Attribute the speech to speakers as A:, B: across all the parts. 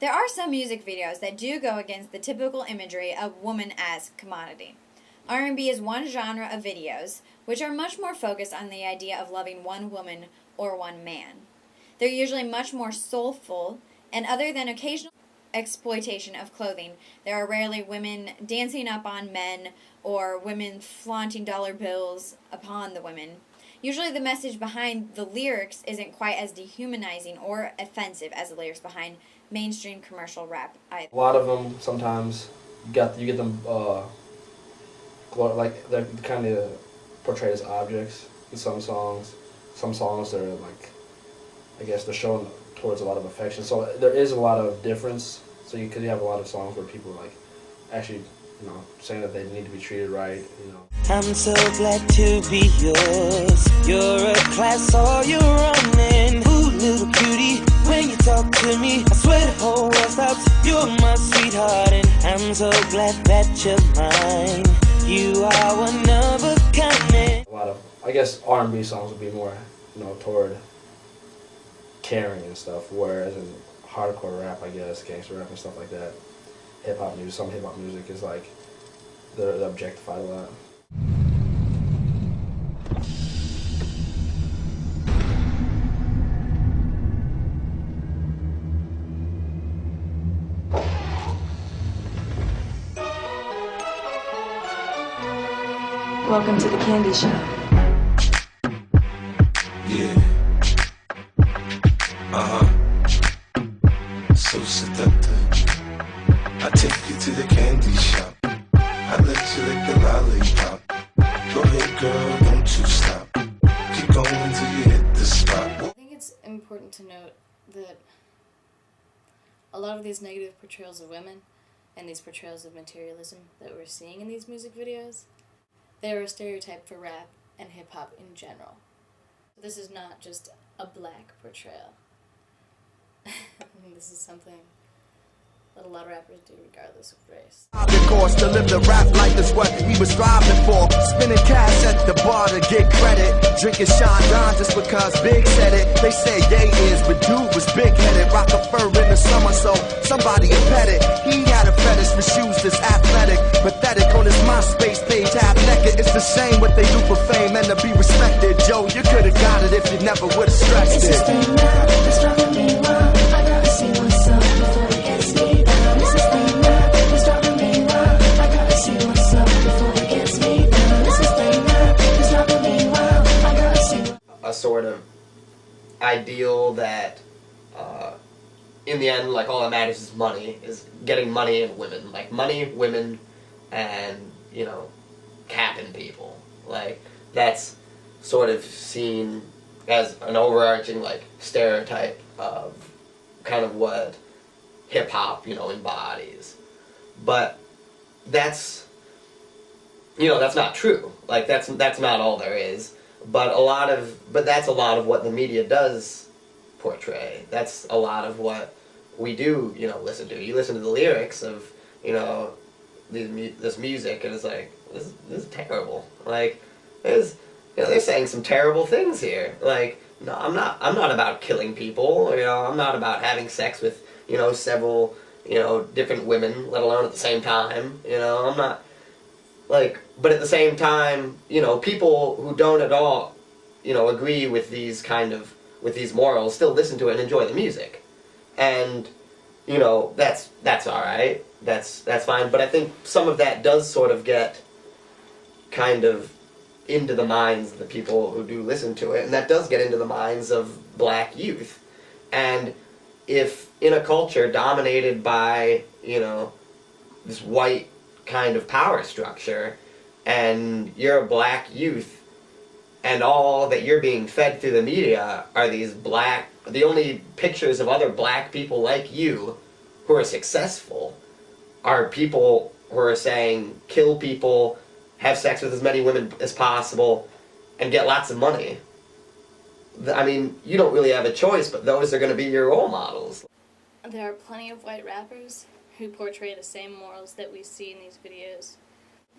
A: There are some music videos that do go against the typical imagery of woman as commodity. R&B is one genre of videos which are much more focused on the idea of loving one woman or one man. They're usually much more soulful, and other than occasional exploitation of clothing, there are rarely women dancing up on men or women flaunting dollar bills upon the women. Usually the message behind the lyrics isn't quite as dehumanizing or offensive as the lyrics behind mainstream commercial rap either.
B: A lot of them sometimes you get them like they're kind of portrayed as objects in some songs. Some songs they're like, I guess they're showing towards a lot of affection. So there is a lot of difference. So you have a lot of songs where people are like actually, saying that they need to be treated right.
C: I'm so glad to be yours. You're a class, all you're running. Ooh, little cutie, when you talk to me, I swear the whole world stops. You're my sweetheart, and I'm so glad that you're mine. You are one of a kind.
B: A lot of, I guess, R&B songs would be more, toward caring and stuff, whereas in hardcore rap, I guess, gangster rap and stuff like that, hip-hop music, some hip-hop music is like, they're objectified a lot.
D: Welcome to the candy shop.
E: Yeah. So seductive. I take you to the candy shop. I let you lick the lollipop. Go ahead, girl, don't you stop. Keep going till you hit the spot.
F: I think it's important to note that a lot of these negative portrayals of women and these portrayals of materialism that we're seeing in these music videos, they're a stereotype for rap and hip-hop in general. This is not just a black portrayal. This is something that a lot of rappers do regardless of race.
G: Of course, to live the rap life is what he was striving for. Spinning cash at the bar to get credit. Drinking Sean Don just because Big said it. They say Ye is, but dude was big-headed. Rock a fur in the summer, so somebody had pet it. He had a fetish for shoes that's athletic. Pathetic on his MySpace page, half naked. It's the same what they do for fame and to be respected. Joe, you could have got it if you never would have stressed it.
D: It's just now, it's driving me wild. I gotta see what's up before it gets me down. This is thing now, it's driving me wild. I gotta see what's up before it gets me down. This is thing now, it's driving me wild. I gotta see.
H: A sort of ideal that in the end, like, all that matters is money, is getting money and women. Like, money, women, and, capping people. Like, that's sort of seen as an overarching, like, stereotype of kind of what hip-hop, embodies. But that's, that's not true. Like, that's not all there is. But that's a lot of what the media does portray. That's a lot of what we do, listen to. You listen to the lyrics of, this music, and it's like, this is terrible. Like, they're saying some terrible things here. Like, no, I'm not about killing people. I'm not about having sex with, several, different women, let alone at the same time. I'm not, like, but at the same time, people who don't at all, agree with these with these morals still listen to it and enjoy the music. And, that's alright. That's fine. But I think some of that does sort of get kind of into the minds of the people who do listen to it, and that does get into the minds of black youth. And if in a culture dominated by, this white kind of power structure, and you're a black youth, and all that you're being fed through the media are the only pictures of other black people like you who are successful are people who are saying, kill people, have sex with as many women as possible, and get lots of money. I mean, you don't really have a choice, but those are going to be your role models.
F: There are plenty of white rappers who portray the same morals that we see in these videos.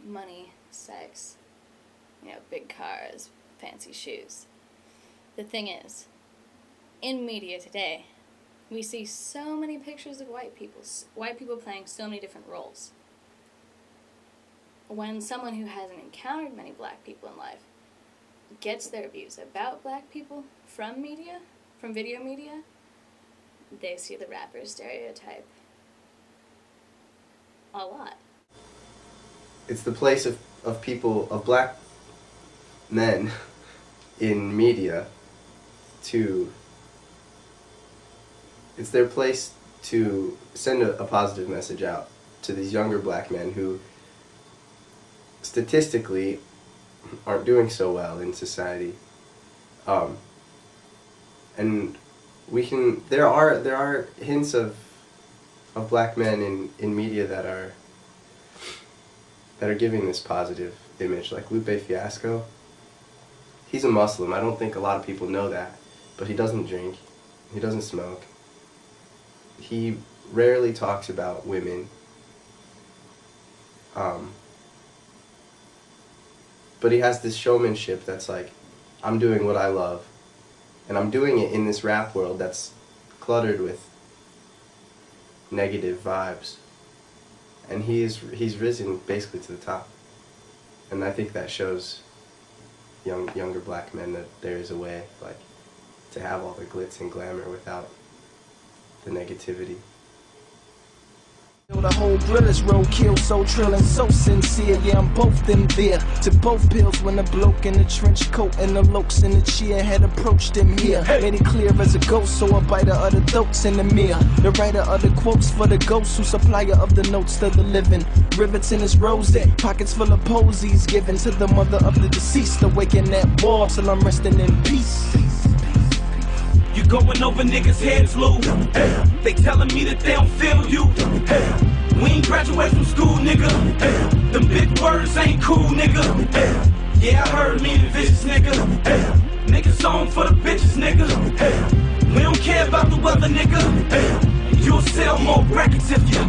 F: Money, sex, big cars, fancy shoes. The thing is, in media today, We see so many pictures of white people playing so many different roles. When someone who hasn't encountered many black people in life gets their views about black people from media, from video media, they see the rapper stereotype a lot.
I: It's the place of people, of black men in media it's their place to send a positive message out to these younger black men who statistically aren't doing so well in society. And there are hints of black men in media that are giving this positive image, like Lupe Fiasco. He's a Muslim. I don't think a lot of people know that, but he doesn't drink, he doesn't smoke. He rarely talks about women. But he has this showmanship that's like, I'm doing what I love, and I'm doing it in this rap world that's cluttered with negative vibes. And he's risen basically to the top. And I think that shows younger black men that there is a way, like, to have all the glitz and glamour without the negativity.
C: The whole grill is roadkill, so trill and so sincere. Yeah, I'm both them there. Took both pills when the bloke in the trench coat and the lokes in the chair had approached him here. Made it clear as a ghost, so a biter of the throats in the mirror. The writer of the quotes for the ghost, who supplier of the notes to the living. Rivets in his rose, pockets full of posies given to the mother of the deceased. Awaken that wall till I'm resting in peace.
J: You going over niggas' heads, Lou. They telling me that they don't feel you. We ain't graduate from school, nigga. Them big words ain't cool, nigga. Yeah, I heard me and vicious, nigga. Niggas on for the bitches, nigga. We don't care about the weather, nigga. You'll sell more records if you.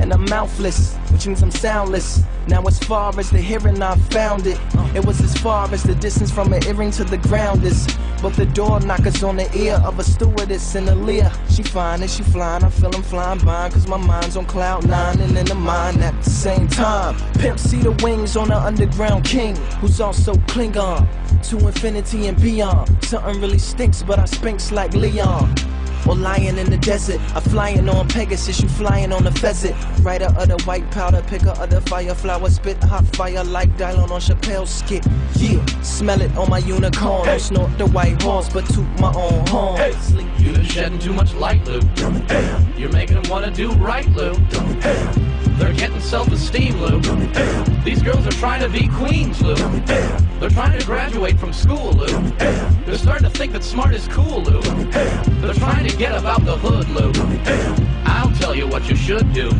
C: And I'm mouthless, which means I'm soundless. Now as far as the hearing, I found it. It was as far as the distance from an earring to the ground is. But the door knockers on the ear of a stewardess in a leer. She fine and she flying, I feel I'm flying by, cause my mind's on cloud nine and in the mind at the same time. Pimp see the wings on the underground king, who's also Klingon to infinity and beyond. Something really stinks, but I spinks like Leon. Or lying in the desert, I'm flying on Pegasus, you flying on the pheasant. Writer of the white powder, picker of the fire flower, spit hot fire like Dylan on Chappelle's skit. Yeah, smell it on my unicorn. Don't snort the white horse, but toot my own horn.
K: You've been shedding too much light, Lou. You're making them want to do right, Lou. They're getting self-esteem, Lou. These girls are trying to be queens, Lou. They're trying to graduate from school, Lou. They're starting to think that smart is cool, Lou. They're trying to get about the hood, Lou. I'll tell you what you should do.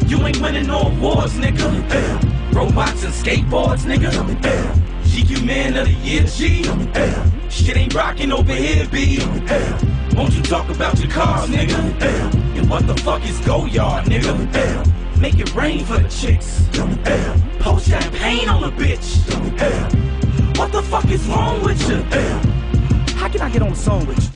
J: You ain't winning no awards, nigga. Robots and skateboards, nigga. GQ Man of the Year, G. Shit ain't rocking over here, B. Won't you talk about your cars, nigga? And what the fuck is Go-Yard, nigga? Make it rain for the chicks. Pour champagne on a bitch. What the fuck is wrong with you?
C: How can I get on the song with you?